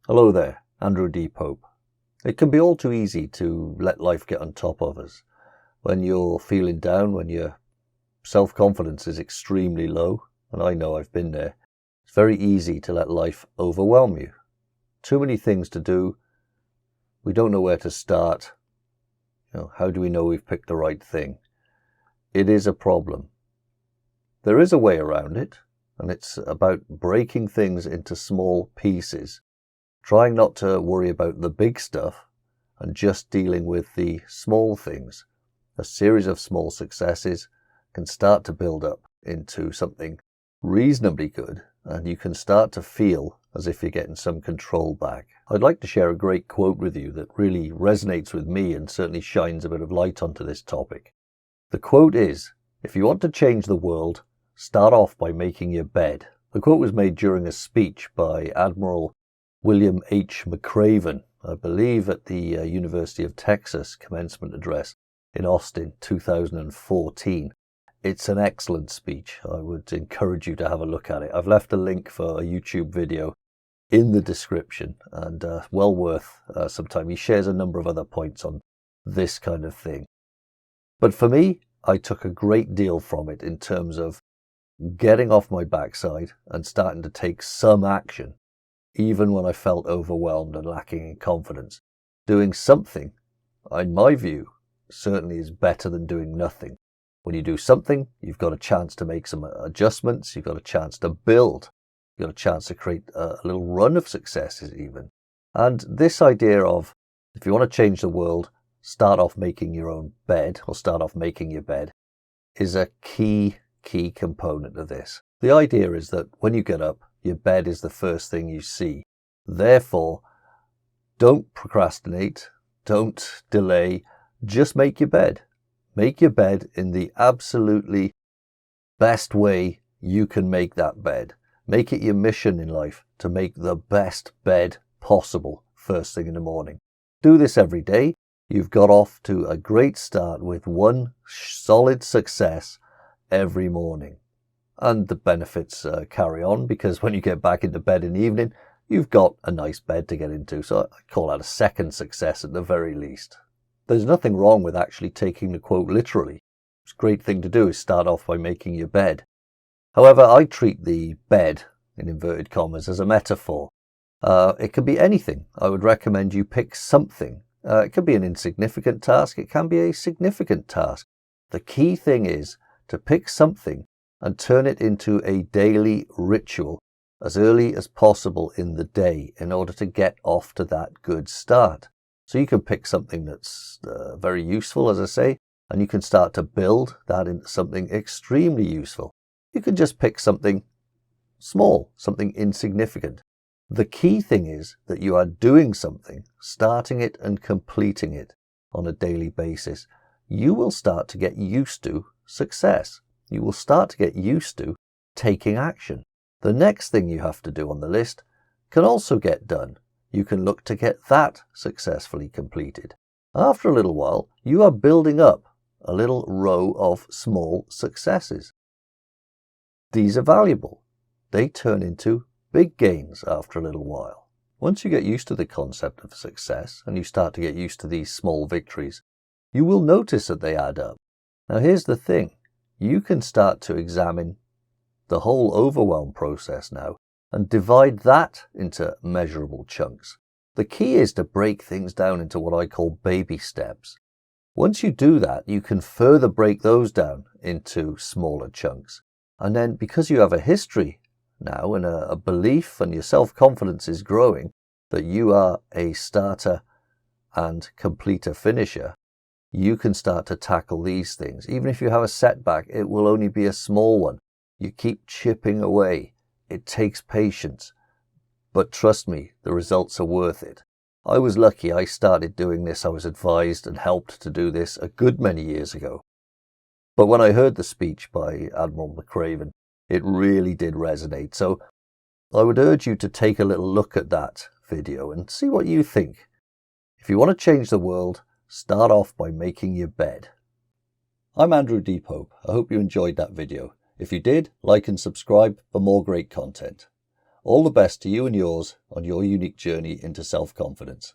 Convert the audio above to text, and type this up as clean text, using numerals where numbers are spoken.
Hello there, Andrew D. Pope. It can be all too easy to let life get on top of us. When you're feeling down, when your self-confidence is extremely low, and I know I've been there, it's very easy to let life overwhelm you. Too many things to do. We don't know where to start. How do we know we've picked the right thing? It is a problem. There is a way around it, and it's about breaking things into small pieces, trying not to worry about the big stuff and just dealing with the small things. A series of small successes can start to build up into something reasonably good, and you can start to feel as if you're getting some control back. I'd like to share a great quote with you that really resonates with me and certainly shines a bit of light onto this topic. The quote is, "If you want to change the world, start off by making your bed." The quote was made during a speech by Admiral William H. McRaven, I believe at the University of Texas commencement address in Austin, 2014. It's an excellent speech. I would encourage you to have a look at it. I've left a link for a YouTube video in the description, and well worth some time. He shares a number of other points on this kind of thing. But for me, I took a great deal from it in terms of getting off my backside and starting to take some action, even when I felt overwhelmed and lacking in confidence. Doing something, in my view, certainly is better than doing nothing. When you do something, you've got a chance to make some adjustments, you've got a chance to build, you've got a chance to create a little run of successes even. And this idea of, if you want to change the world, start off making your own bed, or start off making your bed, is a key component of this. The idea is that when you get up, your bed is the first thing you see. Therefore, don't procrastinate, don't delay, just make your bed. Make your bed in the absolutely best way you can make that bed. Make it your mission in life to make the best bed possible first thing in the morning. Do this every day. You've got off to a great start with one solid success every morning. And the benefits carry on, because when you get back into bed in the evening, you've got a nice bed to get into. So I call that a second success at the very least. There's nothing wrong with actually taking the quote literally. It's a great thing to do is start off by making your bed. However, I treat the bed, in inverted commas, as a metaphor. It can be anything. I would recommend you pick something. It can be an insignificant task. It can be a significant task. The key thing is to pick something and turn it into a daily ritual as early as possible in the day in order to get off to that good start. So you can pick something that's very useful, as I say, and you can start to build that into something extremely useful. You can just pick something small, something insignificant. The key thing is that you are doing something, starting it and completing it on a daily basis. You will start to get used to success. You will start to get used to taking action. The next thing you have to do on the list can also get done. You can look to get that successfully completed. After a little while, you are building up a little row of small successes. These are valuable. They turn into big gains after a little while. Once you get used to the concept of success and you start to get used to these small victories, you will notice that they add up. Now here's the thing. You can start to examine the whole overwhelm process now and divide that into measurable chunks. The key is to break things down into what I call baby steps. Once you do that, you can further break those down into smaller chunks. And then because you have a history now and a belief, and your self-confidence is growing that you are a starter and completer finisher, you can start to tackle these things. Even if you have a setback, it will only be a small one. You keep chipping away. It takes patience. But trust me, the results are worth it. I was lucky. I started doing this. I was advised and helped to do this a good many years ago. But when I heard the speech by Admiral McRaven, it really did resonate. So I would urge you to take a little look at that video and see what you think. If you want to change the world, start off by making your bed. I'm Andrew D. Pope. I hope you enjoyed that video. If you did, like and subscribe for more great content. All the best to you and yours on your unique journey into self-confidence.